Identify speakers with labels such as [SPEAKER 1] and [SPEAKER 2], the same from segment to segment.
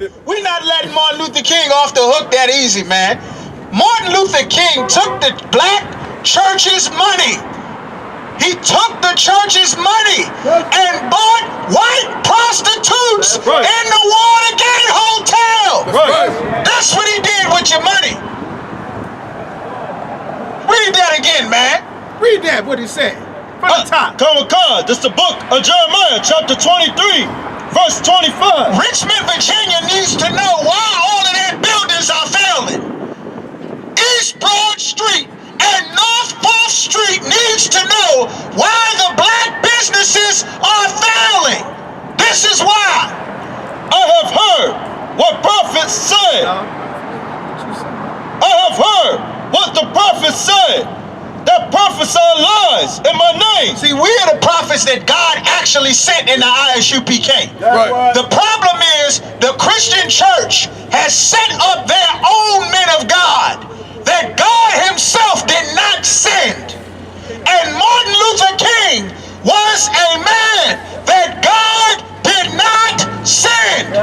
[SPEAKER 1] We're not letting Martin Luther King off the hook that easy, man. Martin Luther King took the black church's money. He took the church's money and bought white prostitutes in the Watergate Hotel. That's what he did with your money. Read that again, man.
[SPEAKER 2] Read that, what he said. From the top.
[SPEAKER 3] Come, this is the book of Jeremiah, chapter 23, verse 25.
[SPEAKER 1] Richmond, Virginia needs to know why all of their buildings are failing. East Broad Street and North 4th Street needs to know why the black businesses are failing. This is why.
[SPEAKER 3] I have heard what prophets said. I have heard what the prophets said. That prophesied lies in my name.
[SPEAKER 1] See, we are the prophets that God actually sent in the I.S.U.P.K. The problem is the Christian church has set up their own men of God that God himself did not send. And Martin Luther King was a man that God did not send.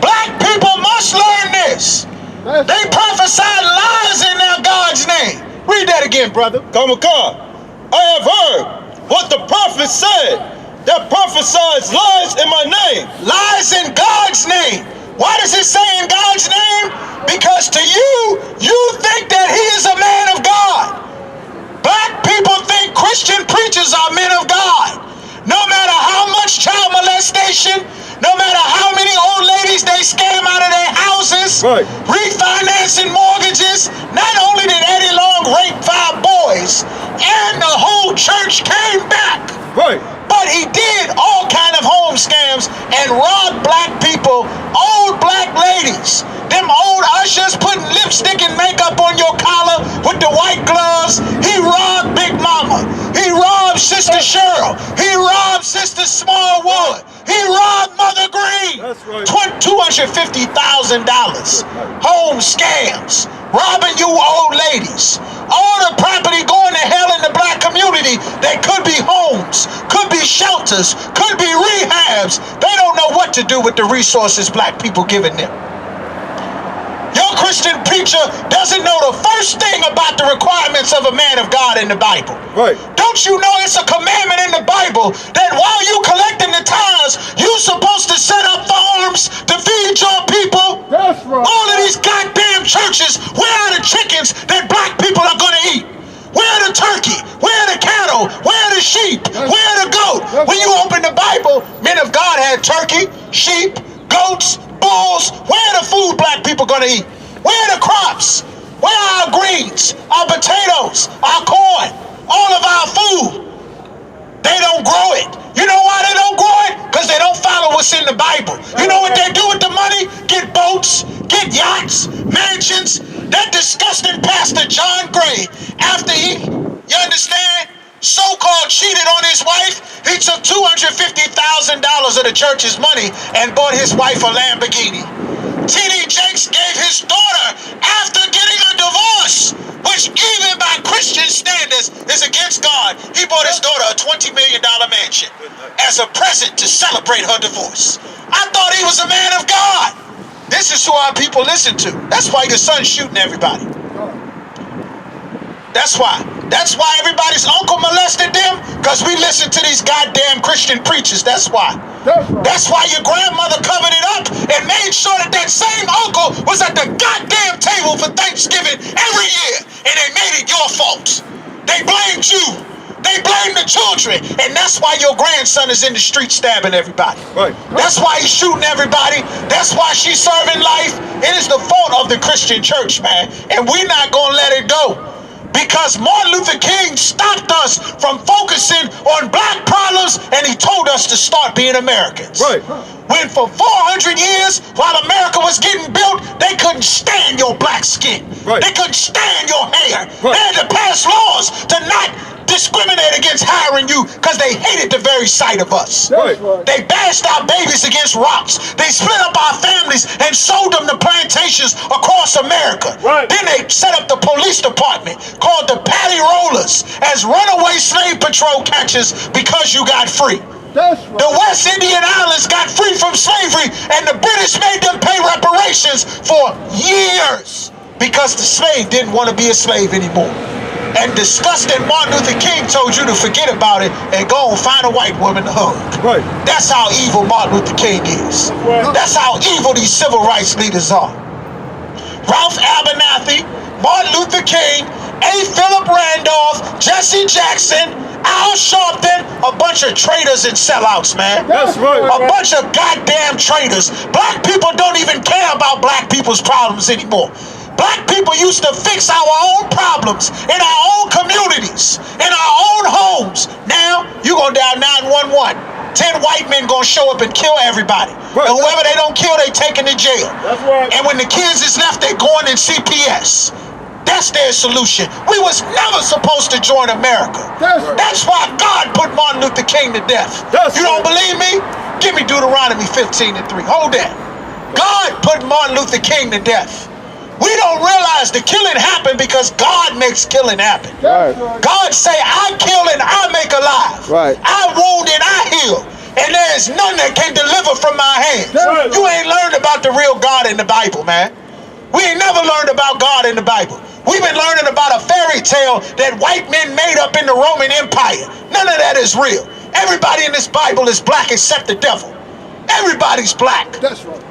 [SPEAKER 1] Black people must learn this. They prophesied lies in their God's name. Read that again, brother.
[SPEAKER 3] Come. I have heard what the prophet said. That prophesies lies in my name.
[SPEAKER 1] Lies in God's name. Why does it say in God's name? Because to you, you think that he is a man of God. Black people think Christian preachers are men of God. No matter how much child molestation, no matter how many old ladies they scam out of their houses, refinancing mortgages. Not only did Eddie Long rape 5 boys, and the whole church came back, but he did all kind of home scams and robbed black people, old black ladies, them old ushers putting lipstick and makeup on your collar with the white gloves. He robbed Big Mama. He robbed Sister Cheryl. He robbed Sister Smallwood. He robbed Mother Green.
[SPEAKER 3] That's right.
[SPEAKER 1] $250,000. Home scams. Robbing you old ladies. All the property going to hell in the black community that could be homes, could be shelters, could be rehabs. They don't know what to do with the resources black people giving them. Your Christian preacher doesn't know the first thing about the requirements of a man of God in the Bible. Don't you know it's a commandment in the Bible that while you collecting the tithes, you're supposed to set up farms to feed your people?
[SPEAKER 2] That's right.
[SPEAKER 1] All of these goddamn churches, where are the chickens that black people are going to eat? Where are the turkey? Where are the cattle? Where are the sheep? Where are the goat? When you open the Bible, men of God had turkey, sheep, goats, bulls. Where are the food black people going to eat? Where are the crops? Where are our greens, our potatoes, our corn, all of our food? They don't grow it. You know why they don't grow it? Because they don't follow what's in the Bible. You know what they do with the money? Get boats, get yachts, mansions. That disgusting pastor John Gray, after he, you understand, so-called cheated on his wife, he took $250,000 of the church's money and bought his wife a Lamborghini. T.D. Jakes gave his daughter, after getting a divorce, which even by Christian standards is against God, he bought his daughter a $20 million mansion as a present to celebrate her divorce. I thought he was a man of God. This is who our people listen to. That's why your son's shooting everybody. That's why. That's why everybody's uncle molested them, because we listen to these goddamn Christian preachers. That's why. That's why your grandmother covered it up and made sure that that same uncle was at the goddamn table for Thanksgiving every year, and they made it your fault. They blamed you. They blame the children, and that's why your grandson is in the street stabbing everybody. That's why he's shooting everybody. That's why she's serving life. It is the fault of the Christian church, man, and we're not gonna let it go. Because Martin Luther King stopped us from focusing on black problems, and he told us to start being Americans. When for 400 years, while America was getting built, they couldn't stand your black skin. They couldn't stand your hair. They had to pass laws to not discriminate against hiring you because they hated the very sight of us. They bashed our babies against rocks. They split up our families and sold them to plantations across America. Then they set up the police department called the Patty Rollers as runaway slave patrol catchers because you got free.
[SPEAKER 2] That's right.
[SPEAKER 1] The West Indian Islands got free from slavery, and the British made them pay reparations for years because the slave didn't want to be a slave anymore. And disgusting Martin Luther King told you to forget about it and go and find a white woman to hug.
[SPEAKER 3] Right.
[SPEAKER 1] That's how evil Martin Luther King is.
[SPEAKER 2] Right.
[SPEAKER 1] That's how evil these civil rights leaders are. Ralph Abernathy, Martin Luther King, A. Philip Randolph, Jesse Jackson, Al Sharpton, a bunch of traitors and sellouts, man.
[SPEAKER 3] That's right.
[SPEAKER 1] A bunch of goddamn traitors. Black people don't even care about black people's problems anymore. Black people used to fix our own problems in our own communities, in our own homes. Now, you gonna dial 911. 10 white men gonna show up and kill everybody.
[SPEAKER 3] Right.
[SPEAKER 1] And whoever they don't kill, they taken to jail.
[SPEAKER 2] That's right.
[SPEAKER 1] And when the kids is left, they going in CPS. That's their solution. We was never supposed to join America.
[SPEAKER 2] That's right.
[SPEAKER 1] That's why God put Martin Luther King to death.
[SPEAKER 3] That's
[SPEAKER 1] You don't
[SPEAKER 3] right.
[SPEAKER 1] believe me? Give me Deuteronomy 15:3. Hold that. God put Martin Luther King to death. We don't realize the killing happened because God makes killing happen.
[SPEAKER 2] That's right.
[SPEAKER 1] God say, I kill and I make alive.
[SPEAKER 3] Right.
[SPEAKER 1] I wound and I heal. And there is none that can deliver from my hands.
[SPEAKER 2] Right.
[SPEAKER 1] You ain't learned about the real God in the Bible, man. We ain't never learned about God in the Bible. We've been learning about a fairy tale that white men made up in the Roman Empire. None of that is real. Everybody in this Bible is black except the devil. Everybody's black.
[SPEAKER 2] That's right.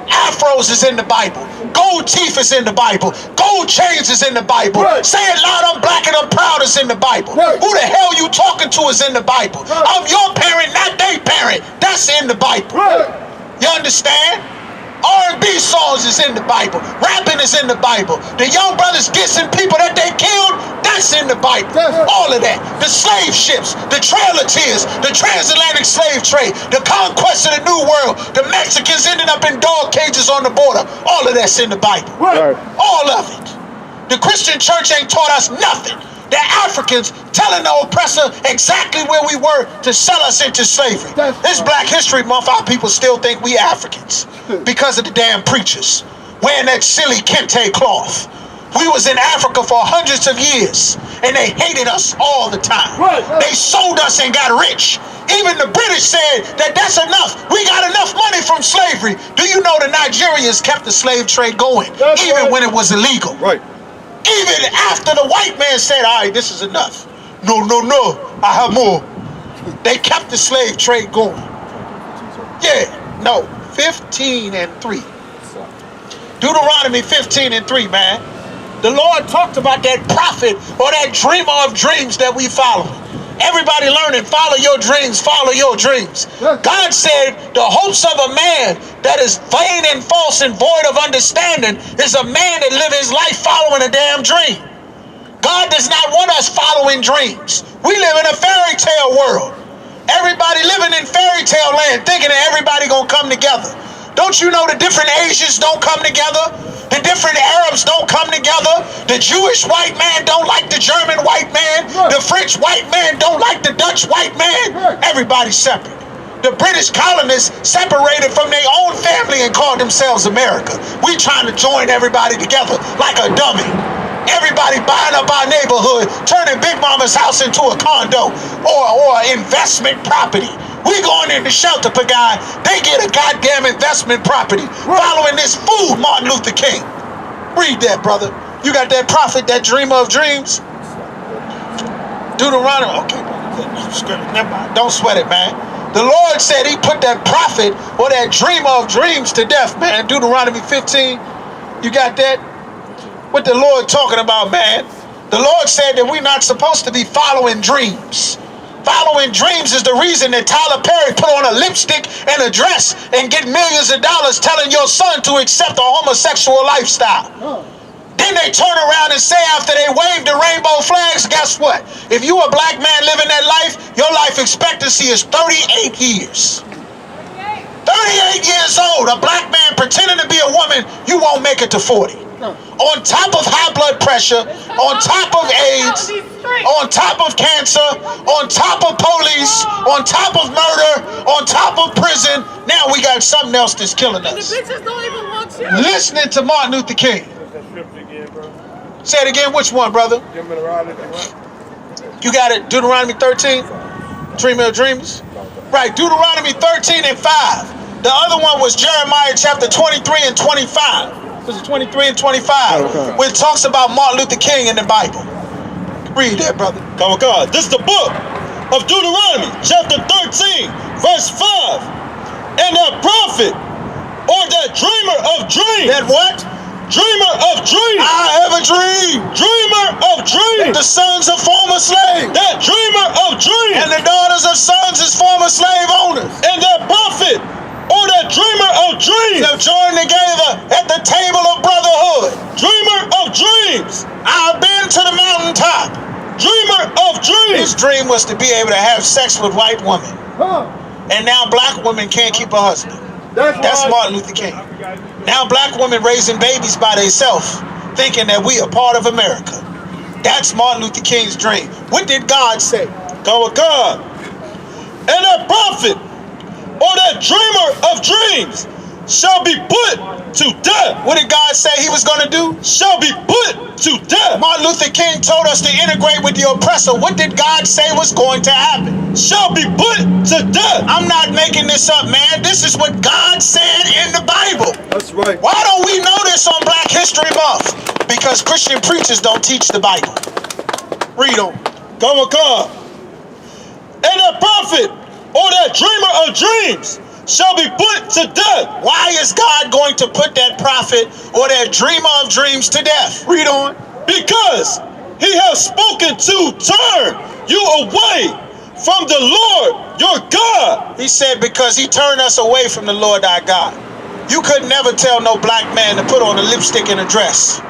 [SPEAKER 1] Afros is in the Bible. Gold teeth is in the Bible. Gold chains is in the Bible.
[SPEAKER 2] Right.
[SPEAKER 1] Say it loud, I'm black and I'm proud is in the Bible.
[SPEAKER 2] Right.
[SPEAKER 1] Who the hell you talking to is in the Bible.
[SPEAKER 2] Right.
[SPEAKER 1] I'm your parent, not they parent. That's in the Bible.
[SPEAKER 2] Right.
[SPEAKER 1] You understand? R&B songs is in the Bible. Rapping is in the Bible. The young brothers dissing people that they killed, that's in the Bible.
[SPEAKER 2] That's right.
[SPEAKER 1] All of that. The slave ships, the trailer tears, the transatlantic slave trade, the conquest of the New World, the Mexicans ended up in dog cages on the border. All of that's in the Bible.
[SPEAKER 2] Right.
[SPEAKER 1] All of it. The Christian church ain't taught us nothing. The Africans telling the oppressor exactly where we were to sell us into slavery.
[SPEAKER 2] That's
[SPEAKER 1] This
[SPEAKER 2] right.
[SPEAKER 1] Black History Month, our people still think we Africans because of the damn preachers wearing that silly kente cloth. We was in Africa for hundreds of years, and they hated us all the time.
[SPEAKER 2] Right.
[SPEAKER 1] They sold us and got rich. Even the British said that that's enough. We got enough money from slavery. Do you know the Nigerians kept the slave trade going,
[SPEAKER 2] That's
[SPEAKER 1] even
[SPEAKER 2] right.
[SPEAKER 1] when it was illegal?
[SPEAKER 3] Right.
[SPEAKER 1] Even after the white man said, all right, this is enough. No, I have more. They kept the slave trade going. Yeah, no, 15:3. Deuteronomy 15:3, man. The Lord talked about that prophet or that dreamer of dreams that we follow. Everybody learning, follow your dreams, follow your dreams. God said the hopes of a man that is vain and false and void of understanding is a man that live his life following a damn dream. God does not want us following dreams. We live in a fairy tale world. Everybody living in fairy tale land thinking that everybody gonna come together. Don't you know the different Asians don't come together? The different Arabs don't come together. The Jewish white man don't like the German white man. The French white man don't like the Dutch white man. Everybody's separate. The British colonists separated from their own family and called themselves America. We trying to join everybody together like a dummy. Everybody buying up our neighborhood, turning Big Mama's house into a condo or investment property. We going into shelter per guy. They get a goddamn investment property following this fool, Martin Luther King. Read that, brother. You got that prophet, that dreamer of dreams? Deuteronomy. Okay, never mind. Don't sweat it, man. The Lord said he put that prophet or that dreamer of dreams to death, man. Deuteronomy 15. You got that? What the Lord talking about, man? The Lord said that we're not supposed to be following dreams. Following dreams is the reason that Tyler Perry put on a lipstick and a dress and get millions of dollars telling your son to accept a homosexual lifestyle. Then they turn around and say after they wave the rainbow flags, guess what? If you a black man living that life, your life expectancy is 38 years. 38 years old, a black man pretending to be a woman, you won't make it to 40. On top of high blood pressure, on top of AIDS, on top of cancer, on top of police, on top of murder, on top of prison, now we got something else that's killing us.
[SPEAKER 4] The bitches don't even want you.
[SPEAKER 1] Listening to Martin Luther King. Say it again, which one, brother? You got it, Deuteronomy 13, Dreamer of Dreams. Right, Deuteronomy 13 and 5. The other one was Jeremiah chapter 23 and 25. This is 23 and 25, which talks about Martin Luther King in the Bible. Read that, brother.
[SPEAKER 3] Come on, God. This is the book of Deuteronomy, chapter 13, verse 5. And that prophet, or that dreamer of dreams.
[SPEAKER 1] That what?
[SPEAKER 3] Dreamer of dreams.
[SPEAKER 1] I have a dream.
[SPEAKER 3] Dreamer of dreams.
[SPEAKER 1] The sons of former slaves.
[SPEAKER 3] That dreamer of dreams.
[SPEAKER 1] And the daughters of sons is former slave owners.
[SPEAKER 3] And that prophet, or that dreamer of dreams.
[SPEAKER 1] They've joined together at the table of brotherhood.
[SPEAKER 3] Dreamer of dreams.
[SPEAKER 1] I've been to the mountaintop.
[SPEAKER 3] Dreamer of dreams.
[SPEAKER 1] His dream was to be able to have sex with white women. And now black women can't keep a husband. That's Martin Luther King. Now black women raising babies by themselves, thinking that we are part of America. That's Martin Luther King's dream. What did God say?
[SPEAKER 3] Go with God. And that prophet, or that dreamer of dreams, shall be put to death.
[SPEAKER 1] What did God say he was going to do?
[SPEAKER 3] Shall be put to death.
[SPEAKER 1] Martin Luther King told us to integrate with the oppressor. What did God say was going to happen?
[SPEAKER 3] Shall be put to death.
[SPEAKER 1] I'm not making this up, man. This is what God said in the Bible.
[SPEAKER 3] That's right.
[SPEAKER 1] Why don't we know this on Black History Month? Because Christian preachers don't teach the Bible. Read on.
[SPEAKER 3] Go with God. And that prophet, or that dreamer of dreams, shall be put to death.
[SPEAKER 1] Why is God going to put that prophet or that dreamer of dreams to death? Read on.
[SPEAKER 3] Because he has spoken to turn you away from the Lord your God.
[SPEAKER 1] He said because he turned us away from the Lord our God. You could never tell no black man to put on a lipstick and a dress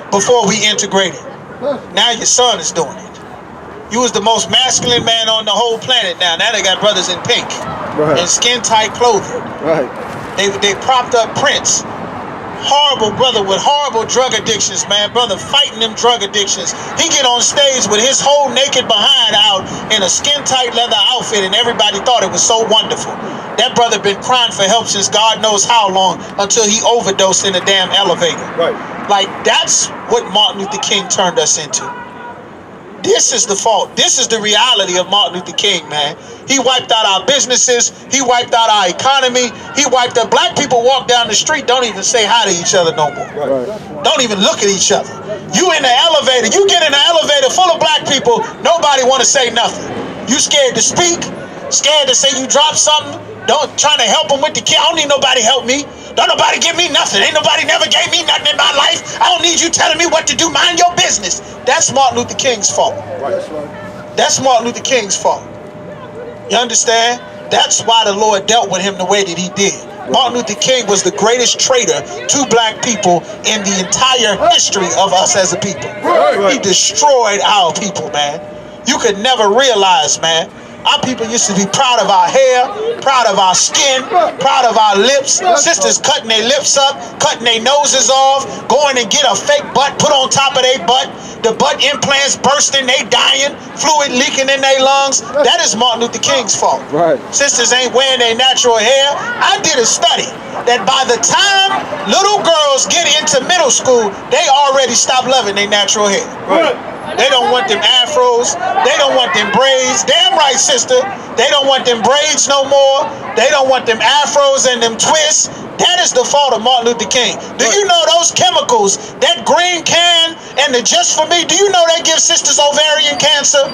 [SPEAKER 1] before we integrated. Now your son is doing it. You was the most masculine man on the whole planet now. Now they got brothers in pink.
[SPEAKER 2] Right.
[SPEAKER 1] And skin-tight clothing.
[SPEAKER 2] Right.
[SPEAKER 1] They propped up Prince. Horrible brother with horrible drug addictions, man. Brother fighting them drug addictions. He get on stage with his whole naked behind out in a skin-tight leather outfit, and everybody thought it was so wonderful. That brother been crying for help since God knows how long, until he overdosed in a damn elevator.
[SPEAKER 3] Right.
[SPEAKER 1] Like, that's what Martin Luther King turned us into. This is the fault. This is the reality of Martin Luther King, man. He wiped out our businesses. He wiped out our economy. He wiped out. Black people walk down the street, don't even say hi to each other no more.
[SPEAKER 2] Right.
[SPEAKER 1] Don't even look at each other. You in the elevator. You get in an elevator full of black people. Nobody want to say nothing. You scared to speak. Scared to say you dropped something. Trying to help them with the kid. I don't need nobody help me. Don't nobody give me nothing. Ain't nobody never gave me nothing in my life. I don't need you telling me what to do. Mind your business. That's Martin Luther King's fault.
[SPEAKER 2] That's right.
[SPEAKER 1] That's Martin Luther King's fault. You understand? That's why the Lord dealt with him the way that he did. Martin Luther King was the greatest traitor to black people in the entire history of us as a people. He destroyed our people, man. You could never realize, man. Our people used to be proud of our hair, proud of our skin, proud of our lips. Sisters cutting their lips up, cutting their noses off, going and get a fake butt put on top of their butt. The butt implants bursting, they dying, fluid leaking in their lungs. That is Martin Luther King's fault.
[SPEAKER 2] Right.
[SPEAKER 1] Sisters ain't wearing their natural hair. I did a study that by the time little girls get into middle school, they already stop loving their natural hair.
[SPEAKER 3] Right.
[SPEAKER 1] They don't want them afros. They don't want them braids. Damn right, sister. They don't want them braids no more. They don't want them afros and them twists. That is the fault of Martin Luther King. Do you know those chemicals, that green can and the Just For Me, do you know that gives sisters ovarian cancer?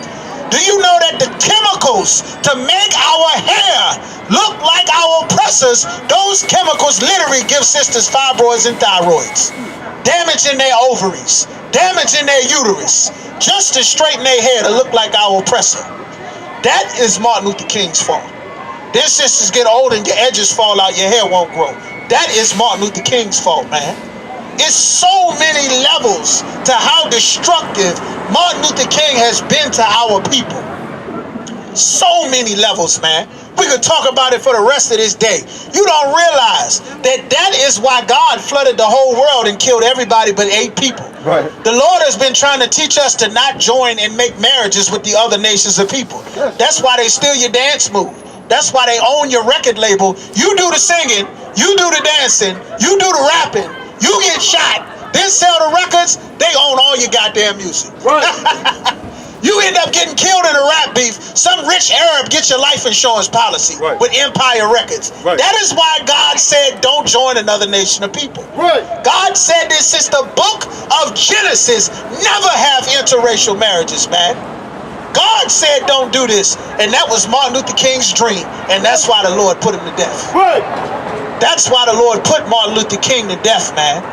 [SPEAKER 1] Do you know that the chemicals to make our hair look like our oppressors, those chemicals literally give sisters fibroids and thyroids, damaging their ovaries, damaging their uterus, just to straighten their hair to look like our oppressor. That is Martin Luther King's fault. Then sisters get old and your edges fall out, your hair won't grow. That is Martin Luther King's fault, man. It's so many levels to how destructive Martin Luther King has been to our people. So many levels, man. We could talk about it for the rest of this day. You don't realize that is why God flooded the whole world and killed everybody but 8 people.
[SPEAKER 2] Right.
[SPEAKER 1] The Lord has been trying to teach us to not join and make marriages with the other nations of people. That's why they steal your dance move. That's why they own your record label. You do the singing, you do the dancing, you do the rapping, you get shot, then sell the records, they own all your goddamn music.
[SPEAKER 2] Right.
[SPEAKER 1] You end up getting killed in a rap beef. Some rich Arab gets your life insurance policy with Empire Records. That is why God said, don't join another nation of people. God said this since the book of Genesis, never have interracial marriages, man. God said don't do this, and that was Martin Luther King's dream, and that's why the Lord put him to death. That's why the Lord put Martin Luther King to death, man.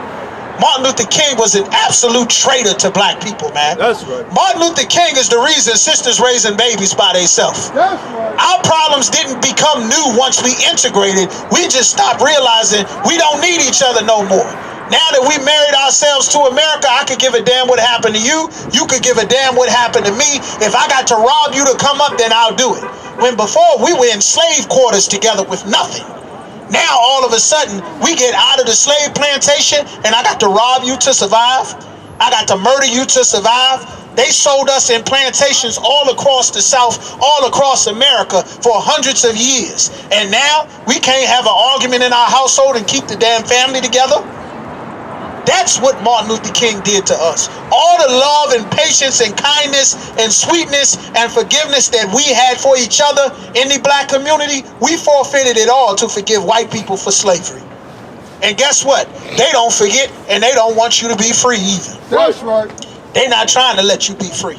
[SPEAKER 1] Martin Luther King was an absolute traitor to black people, man.
[SPEAKER 3] That's right.
[SPEAKER 1] Martin Luther King is the reason sisters raising babies by themselves.
[SPEAKER 2] That's right.
[SPEAKER 1] Our problems didn't become new once we integrated. We just stopped realizing we don't need each other no more. Now that we married ourselves to America, I could give a damn what happened to you. You could give a damn what happened to me. If I got to rob you to come up, then I'll do it. When before, we were in slave quarters together with nothing. Now, all of a sudden, we get out of the slave plantation, and I got to rob you to survive. I got to murder you to survive. They sold us in plantations all across the South, all across America for hundreds of years. And now, we can't have an argument in our household and keep the damn family together. That's what Martin Luther King did to us. All the love and patience and kindness and sweetness and forgiveness that we had for each other in the black community, we forfeited it all to forgive white people for slavery. And guess what? They don't forget, and they don't want you to be free either.
[SPEAKER 2] That's right.
[SPEAKER 1] They're not trying to let you be free.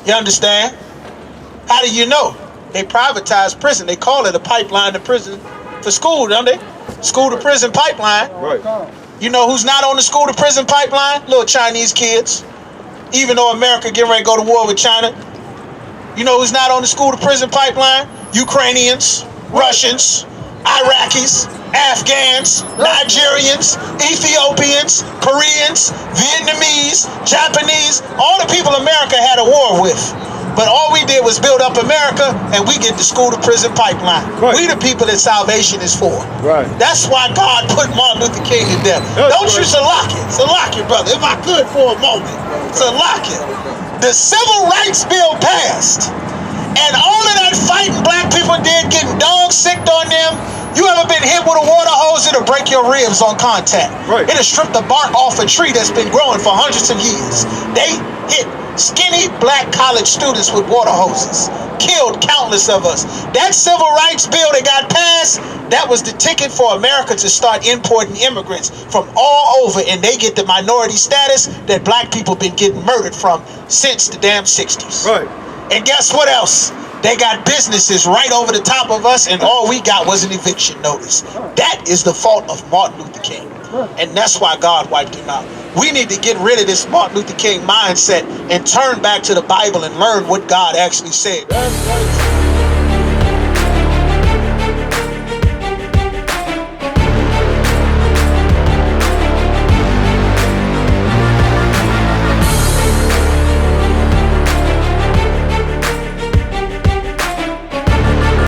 [SPEAKER 1] You understand? How do you know? They privatized prison. They call it a pipeline to prison for school, don't they? School to prison pipeline.
[SPEAKER 3] Right.
[SPEAKER 1] You know who's not on the school to prison pipeline? Little Chinese kids. Even though America getting ready to go to war with China. You know who's not on the school to prison pipeline? Ukrainians, Russians, Iraqis, Afghans, Nigerians, Ethiopians, Koreans, Vietnamese, Japanese, all the people America had a war with. But all we did was build up America, and we get the school to prison pipeline. We the people that salvation is for. That's why God put Martin Luther King to death. Don't you Salak it, brother. If I could for a moment. Salak it. The Civil Rights Bill passed, and all of that fighting black people did, getting dog sicked on them. You ever been hit with a water hose? It'll break your ribs on contact. It'll strip the bark off a tree that's been growing for hundreds of years. They hit skinny black college students with water hoses. Killed countless of us. That civil rights bill that got passed, that was the ticket for America to start importing immigrants from all over, and they get the minority status that black people been getting murdered from since the damn 60s. And guess what else? They got businesses right over the top of us, and all we got was an eviction notice. That is the fault of Martin Luther King. And that's why God wiped him out. We need to get rid of this Martin Luther King mindset and turn back to the Bible and learn what God actually said.